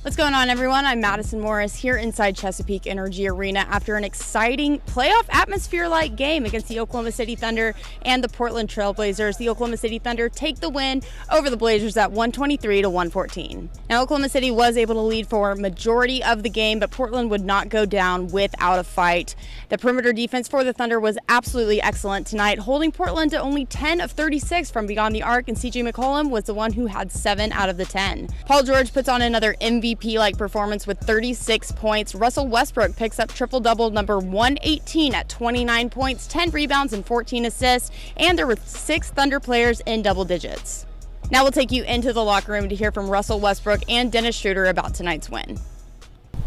What's going on, everyone? I'm Madison Morris here inside Chesapeake Energy Arena after an exciting playoff atmosphere-like game against the Oklahoma City Thunder and the Portland Trail Blazers. The Oklahoma City Thunder take the win over the Blazers at 123-114. Now, Oklahoma City was able to lead for a majority of the game, but Portland would not go down without a fight. The perimeter defense for the Thunder was absolutely excellent tonight, holding Portland to only 10 of 36 from beyond the arc, and C.J. McCollum was the one who had 7 out of the 10. Paul George puts on another MVP-like performance with 36 points. Russell Westbrook picks up triple-double number 118 at 29 points, 10 rebounds, and 14 assists, and there were 6 Thunder players in double digits. Now we'll take you into the locker room to hear from Russell Westbrook and Dennis Schroeder about tonight's win.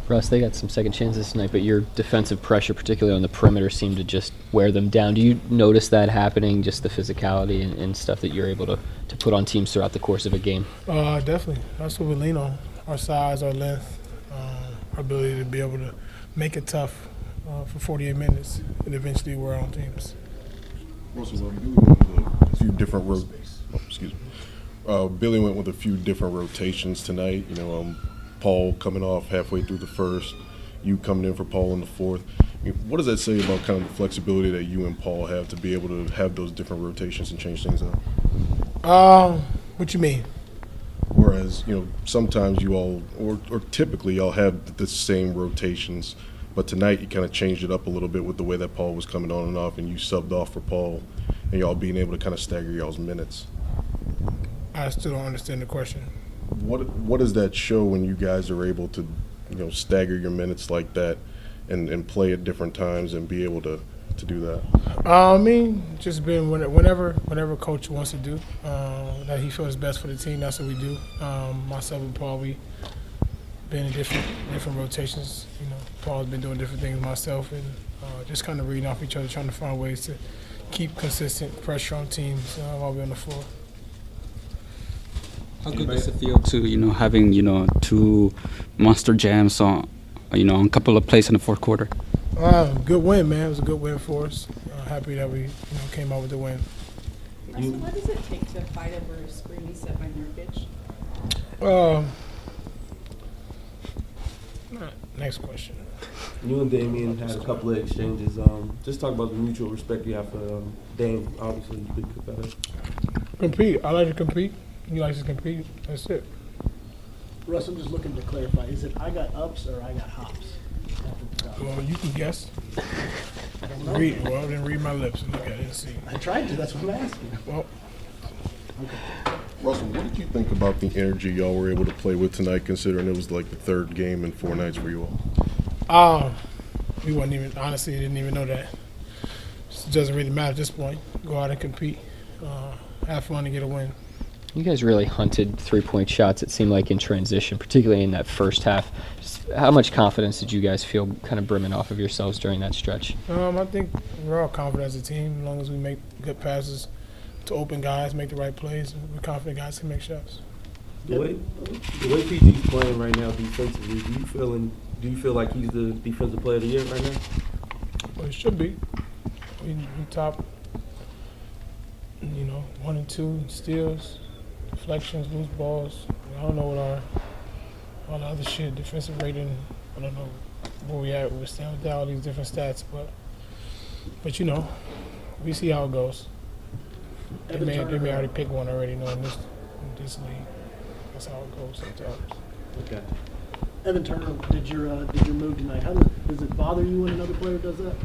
Russ, they got some second chances tonight, but your defensive pressure, particularly on the perimeter, seemed to just wear them down. Do you notice that happening, just the physicality and stuff that you're able to put on teams throughout the course of a game? Definitely. That's what we lean on. Our size, our length, our ability to be able to make it tough for 48 minutes and eventually wear on teams. Russell, Billy went with a few different Billy went with a few different rotations tonight. Paul coming off halfway through the first, you coming in for Paul in the fourth. What does that say about kind of the flexibility that you and Paul have to be able to have those different rotations and change things up? What you mean? Whereas, sometimes you all, or typically y'all have the same rotations, but tonight you kind of changed it up a little bit with the way that Paul was coming on and off, and you subbed off for Paul, and y'all being able to kind of stagger y'all's minutes. I still don't understand the question. What does that show when you guys are able to, stagger your minutes like that and play at different times and be able to do that? Just being whenever coach wants to do that he feels best for the team, that's what we do. Myself and Paul, we been in different rotations. Paul's been doing different things myself, and just kind of reading off each other, trying to find ways to keep consistent pressure on teams while we're on the floor. How good does it feel to having two monster jams on on a couple of plays in the fourth quarter? Good win, man. It was a good win for us. Happy that we came out with the win. Russell, what does it take to fight over a screen set by Nurkic? Next question. You and Damian had a couple of exchanges. Just talk about the mutual respect you have for Dame. Obviously, you could better. Compete. I like to compete. He likes to compete. That's it. Russ, I'm just looking to clarify. Is it I got ups or I got hops? Well, you can guess. Then read my lips and look at it and see. I tried to. That's what I'm asking. Well, okay. Russell, what did you think about the energy y'all were able to play with tonight, considering it was like the third game in 4 nights for you all? We wasn't even, honestly, didn't even know that. It doesn't really matter at this point. Go out and compete. Have fun and get a win. You guys really hunted 3-point shots, it seemed like, in transition, particularly in that first half. Just how much confidence did you guys feel kind of brimming off of yourselves during that stretch? I think we're all confident as a team. As long as we make good passes to open guys, make the right plays, we're confident guys can make shots. The way PG's playing right now defensively, do you feel like he's the defensive player of the year right now? Well, he should be. We top, 1 and 2 in steals, deflections, loose balls. I don't know what all the other shit, defensive rating. I don't know where we at. We're staying with all these different stats, but we see how it goes. They may already pick one already, knowing this league. That's how it goes sometimes. Okay. Evan Turner, did your move tonight? Does it bother you when another player does that?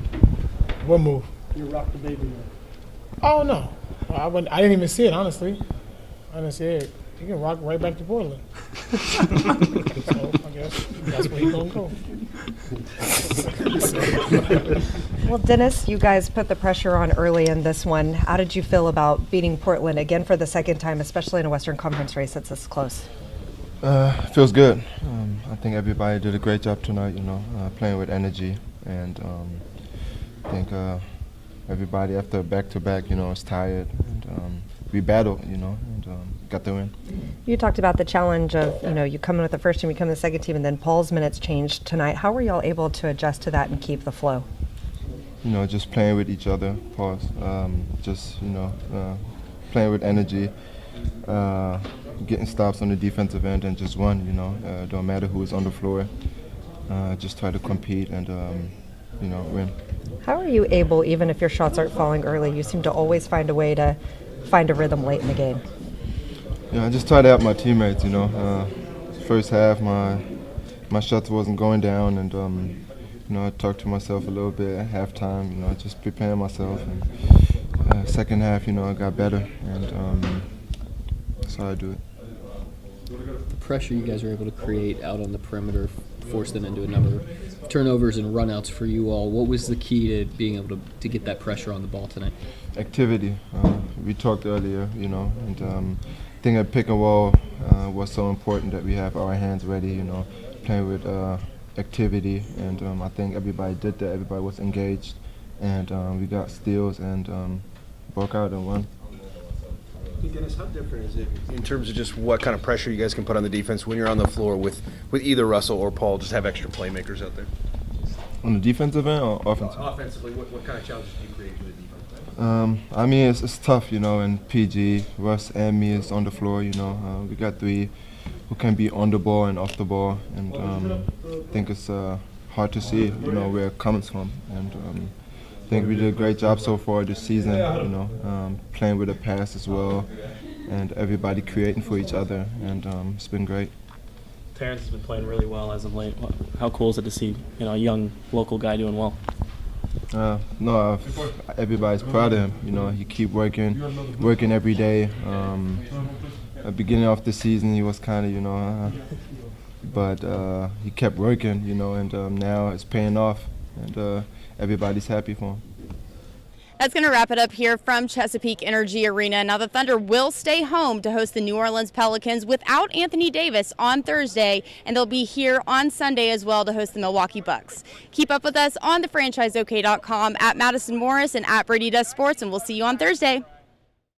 What move? Your rock the baby move. Oh no, I didn't even see it, honestly. I didn't see it. He can rock right back to Portland. So I guess that's where he's gonna go. Well, Dennis, you guys put the pressure on early in this one. How did you feel about beating Portland again for the second time, especially in a Western Conference race that's this close? Feels good. I think everybody did a great job tonight, playing with energy. And I think everybody after back-to-back, is tired. And we battled, and got the win. You talked about the challenge of, you come in with the first team, you come in the second team, and then Paul's minutes changed tonight. How were y'all able to adjust to that and keep the flow? Just playing with each other, playing with energy, getting stops on the defensive end and just run. Don't matter who is on the floor. Just try to compete and win. How are you able, even if your shots aren't falling early, you seem to always find a way to find a rhythm late in the game? I just try to help my teammates. First half my shots wasn't going down, and I talked to myself a little bit at halftime. Just preparing myself. And second half, I got better, and that's how I do it. The pressure you guys were able to create out on the perimeter forced them into a number of turnovers and runouts for you all. What was the key to being able to get that pressure on the ball tonight? Activity. We talked earlier, and I think at pick and roll was so important that we have our hands ready, playing with activity, and I think everybody did that. Everybody was engaged, and we got steals and broke out and won. Dennis, how different is it in terms of just what kind of pressure you guys can put on the defense when you're on the floor with either Russell or Paul, just have extra playmakers out there? On the defensive end or offensive? Offensively, what kind of challenges do you create for the defense? It's tough, and PG, Russ and me is on the floor, we got three who can be on the ball and off the ball, and I think it's hard to see, where it comes from, and I think we did a great job so far this season, playing with a pass as well, and everybody creating for each other, and it's been great. Terrence has been playing really well as of late. How cool is it to see a young local guy doing well? Everybody's proud of him. He keep working every day. At the beginning of the season, he was kind of, but he kept working, and now it's paying off, and everybody's happy for him. That's going to wrap it up here from Chesapeake Energy Arena. Now the Thunder will stay home to host the New Orleans Pelicans without Anthony Davis on Thursday, and they'll be here on Sunday as well to host the Milwaukee Bucks. Keep up with us on thefranchiseok.com, at Madison Morris and at Brady Does Sports, and we'll see you on Thursday.